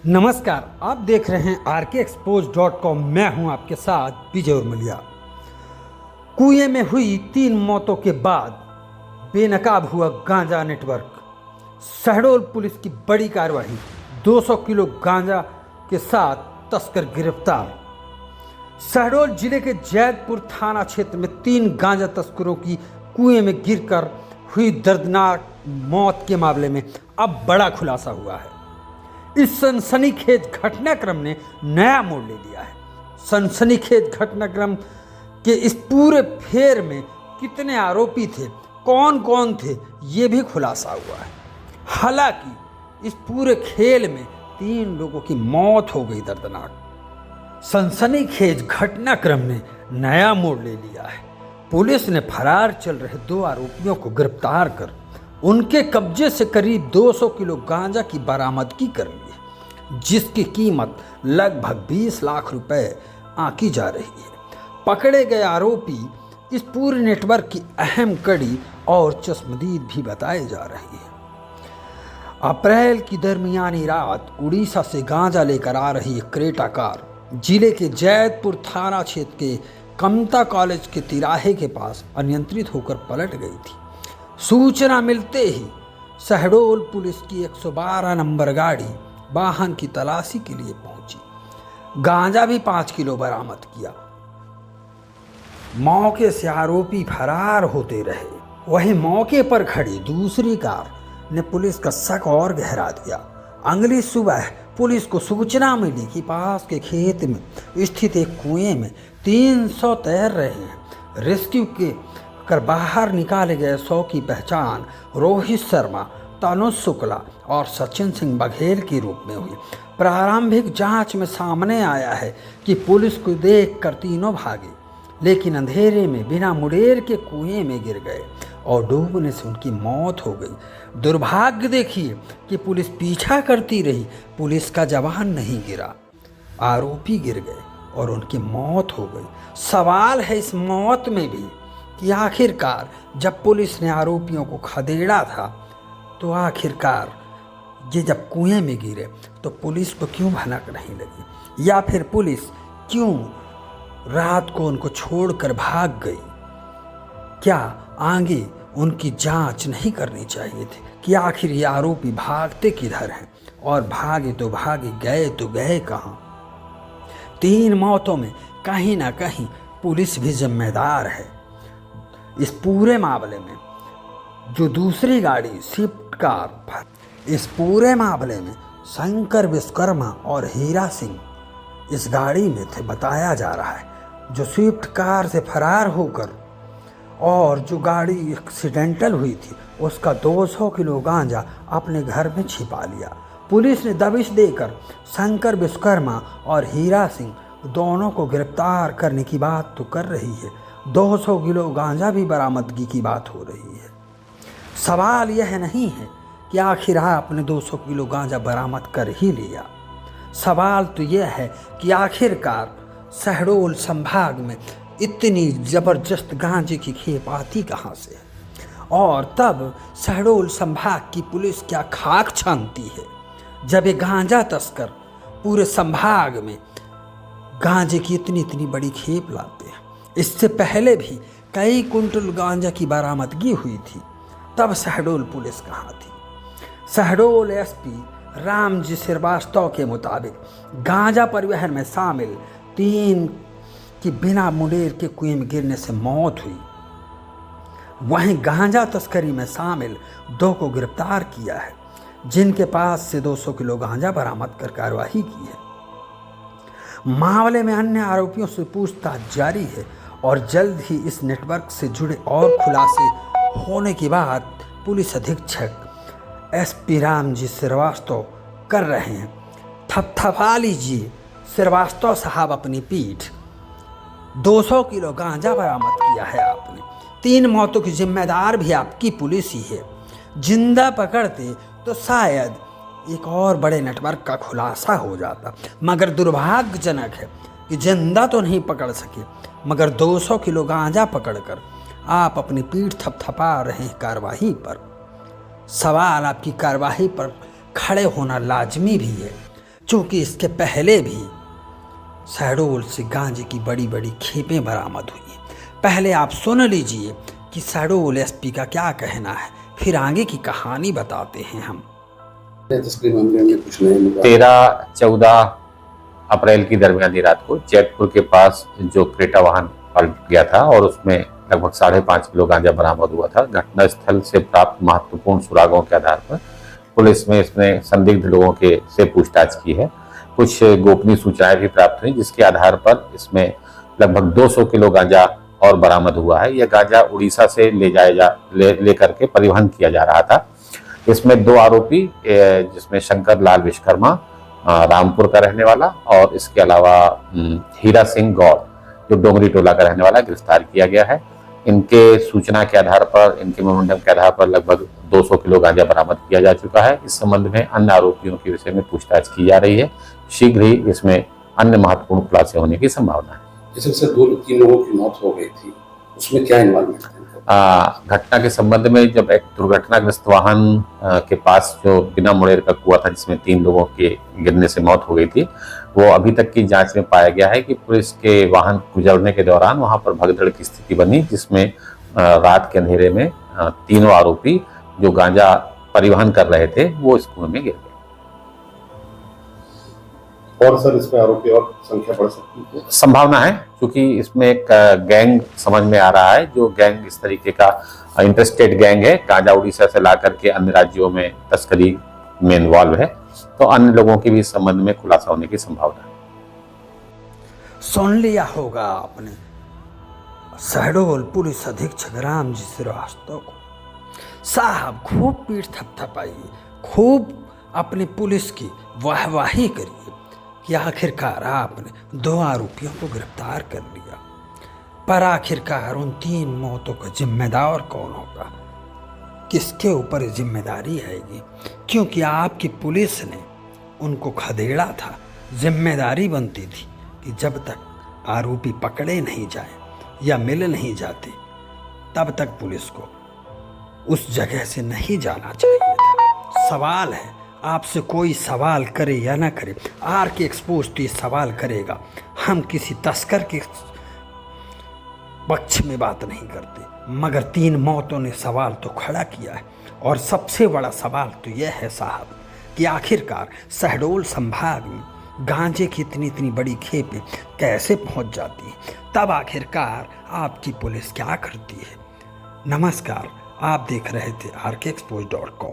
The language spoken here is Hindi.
नमस्कार, आप देख रहे हैं RKExposed.com। मैं हूं आपके साथ विजय उर्मलिया। कुएं में हुई 3 मौतों के बाद बेनकाब हुआ गांजा नेटवर्क। शहडोल पुलिस की बड़ी कार्रवाई, 200 किलो गांजा के साथ तस्कर गिरफ्तार। शहडोल जिले के जैदपुर थाना क्षेत्र में 3 गांजा तस्करों की कुएं में गिरकर हुई दर्दनाक मौत के मामले में अब बड़ा खुलासा हुआ है। इस सनसनीखेज घटनाक्रम ने नया मोड़ ले लिया है। सनसनीखेज घटनाक्रम के इस पूरे फेर में कितने आरोपी थे, कौन कौन थे, ये भी खुलासा हुआ है। हालांकि इस पूरे खेल में 3 लोगों की मौत हो गई दर्दनाक। सनसनीखेज घटनाक्रम ने नया मोड़ ले लिया है। पुलिस ने फरार चल रहे 2 आरोपियों को गिरफ्तार कर उनके कब्जे से करीब 200 किलो गांजा की बरामदगी कर ली है, जिसकी कीमत लगभग 20 लाख रुपए आंकी जा रही है। पकड़े गए आरोपी इस पूरे नेटवर्क की अहम कड़ी और चश्मदीद भी बताए जा रहे हैं। अप्रैल की दरमियानी रात उड़ीसा से गांजा लेकर आ रही एक क्रेटा कार जिले के जैदपुर थाना क्षेत्र के कमता कॉलेज के तिराहे के पास अनियंत्रित होकर पलट गई थी। सूचना मिलते ही शहडोल पुलिस की 112 नंबर गाड़ी वाहन की तलाशी के लिए पहुंची। गांजा भी 5 किलो बरामद किया। मौके से आरोपी फरार होते रहे। वहीं मौके पर खड़ी दूसरी कार ने पुलिस का शक और गहरा दिया। अगली सुबह पुलिस को सूचना मिली कि पास के खेत में स्थित एक कुएं में 300 तैर रहे हैं। रेस्क्यू के कर बाहर निकाले गए 100 की पहचान रोहित शर्मा, तनुज शुक्ला और सचिन सिंह बघेल के रूप में हुई। प्रारंभिक जांच में सामने आया है कि पुलिस को देखकर तीनों भागे, लेकिन अंधेरे में बिना मुड़ेर के कुएं में गिर गए और डूबने से उनकी मौत हो गई। दुर्भाग्य देखिए कि पुलिस पीछा करती रही, पुलिस का जवान नहीं गिरा, आरोपी गिर गए और उनकी मौत हो गई। सवाल है इस मौत में भी कि आखिरकार जब पुलिस ने आरोपियों को खदेड़ा था तो आखिरकार ये जब कुएं में गिरे तो पुलिस को क्यों भनक नहीं लगी, या फिर पुलिस क्यों रात को उनको छोड़कर भाग गई? क्या आगे उनकी जांच नहीं करनी चाहिए थी कि आखिर ये आरोपी भागते किधर हैं, और भागे तो भागे, गए तो गए कहाँ? 3 मौतों में कहीं ना कहीं पुलिस भी जिम्मेदार है। इस पूरे मामले में जो दूसरी गाड़ी स्विफ्ट कार, इस पूरे मामले में शंकर विश्वकर्मा और हीरा सिंह इस गाड़ी में थे, बताया जा रहा है। जो स्विफ्ट कार से फरार होकर और जो गाड़ी एक्सीडेंटल हुई थी उसका 200 किलो गांजा अपने घर में छिपा लिया। पुलिस ने दबिश देकर शंकर विश्वकर्मा और हीरा सिंह दोनों को गिरफ्तार करने की बात तो कर रही है। 200 किलो गांजा भी बरामदगी की बात हो रही है। सवाल यह नहीं है कि आखिर आपने 200 किलो गांजा बरामद कर ही लिया। सवाल तो यह है कि आखिरकार शहडोल संभाग में इतनी ज़बरदस्त गांजे की खेप आती कहाँ से, और तब शहडोल संभाग की पुलिस क्या खाक छानती है जब ये गांजा तस्कर पूरे संभाग में गांजे की इतनी बड़ी खेप लाते हैं। इससे पहले भी कई कुंटल गांजा की बरामदगी हुई थी, तब शहडोल पुलिस कहाँ थी? शहडोल एसपी रामजी श्रीवास्तव के मुताबिक गांजा परिवहन में शामिल 3 की बिना मुड़ेर के कुएं में गिरने से मौत हुई। वहीं गांजा तस्करी में शामिल 2 को गिरफ्तार किया है, जिनके पास से 200 किलो गांजा बरामद कर कार्रवाई की है। मामले में अन्य आरोपियों से पूछताछ जारी है और जल्द ही इस नेटवर्क से जुड़े और खुलासे होने के बाद पुलिस अधीक्षक एसपी रामजी श्रीवास्तव कर रहे हैं। थपथपा लीजिए श्रीवास्तव साहब अपनी पीठ। 200 किलो गांजा बरामद किया है आपने। 3 मौतों की जिम्मेदार भी आपकी पुलिस ही है। जिंदा पकड़ते तो शायद एक और बड़े नेटवर्क का खुलासा हो जाता, मगर दुर्भाग्यजनक है कि जिंदा तो नहीं पकड़ सके, मगर 200 किलो गांजा पकड़कर आप अपनी पीठ थपथपा रहे हैं कार्रवाई पर। सवाल आपकी कार्रवाई पर खड़े होना लाजमी भी है। चूँकि इसके पहले भी शहडोल से गांजे की बड़ी बड़ी खेपें बरामद हुई। पहले आप सुन लीजिए कि शहडोल एसपी का क्या कहना है, फिर आगे की कहानी बताते हैं हम। 13-14 अप्रैल की दरमियानी रात को जैतपुर के पास जो क्रेटा वाहन पलट गया था और उसमें लगभग 5.5 किलो गांजा बरामद हुआ था। घटनास्थल से प्राप्त महत्वपूर्ण सुरागों के आधार पर पुलिस ने इसमें संदिग्ध लोगों के से पूछताछ की है। कुछ गोपनीय सूचनाएं भी प्राप्त हुई जिसके आधार पर इसमें लगभग 200 किलो गांजा और बरामद हुआ है। यह गांजा उड़ीसा से लेकर के परिवहन किया जा रहा था। इसमें 2 आरोपी जिसमें शंकर लाल विश्वकर्मा रामपुर का रहने वाला और इसके अलावा हीरा सिंह गौड़ जो डोंगरी टोला का रहने वाला गिरफ्तार किया गया है। इनके सूचना के आधार पर, इनके मेमोरेंडम के आधार पर लगभग 200 किलो गांजा बरामद किया जा चुका है। इस संबंध में अन्य आरोपियों के विषय में पूछताछ की जा रही है। शीघ्र ही इसमें अन्य महत्वपूर्ण खुलासे होने की संभावना है। जैसे 2-3 लोगों की मौत हो गई थी, उसमें क्या इन्वॉल्वमेंट है? घटना के संबंध में जब एक दुर्घटनाग्रस्त वाहन के पास जो बिना मुड़ेर का कुआं था जिसमें 3 लोगों के गिरने से मौत हो गई थी, वो अभी तक की जांच में पाया गया है कि पुलिस के वाहन गुजरने के दौरान वहां पर भगदड़ की स्थिति बनी, जिसमें रात के अंधेरे में तीनों आरोपी जो गांजा परिवहन कर रहे थे वो इस कुएं में गिर गए। और सर इसमें आरोपी और संख्या बढ़ सकती है? संभावना है, क्योंकि इसमें एक गैंग समझ में आ रहा है, जो गैंग इस तरीके का इंटरस्टेट गैंग है, गांजा उड़ीसा से ला करके अन्य राज्यों में तस्करी में इन्वॉल्व है, तो अन्य लोगों के भी इस संबंध में खुलासा होने की संभावना है। सुन लिया होगा आपने शहडोल पुलिस अधीक्षक रामजी श्रीवास्तव को। साहब खूब पीठ थपथपाइए, खूब अपनी पुलिस की वाहवाही करिए कि आखिरकार आपने 2 आरोपियों को गिरफ्तार कर लिया। पर आखिरकार उन 3 मौतों का जिम्मेदार कौन होगा, किसके ऊपर जिम्मेदारी आएगी? क्योंकि आपकी पुलिस ने उनको खदेड़ा था। जिम्मेदारी बनती थी कि जब तक आरोपी पकड़े नहीं जाए या मिल नहीं जाते तब तक पुलिस को उस जगह से नहीं जाना चाहिए था। सवाल है, आपसे कोई सवाल करे या ना करे, आरके एक्सपोज तो ये सवाल करेगा। हम किसी तस्कर के पक्ष में बात नहीं करते, मगर 3 मौतों ने सवाल तो खड़ा किया है। और सबसे बड़ा सवाल तो यह है साहब कि आखिरकार शहडोल संभाग में गांजे की इतनी बड़ी खेपें कैसे पहुंच जाती हैं? तब आखिरकार आपकी पुलिस क्या करती है? नमस्कार, आप देख रहे थे RKExposed.com।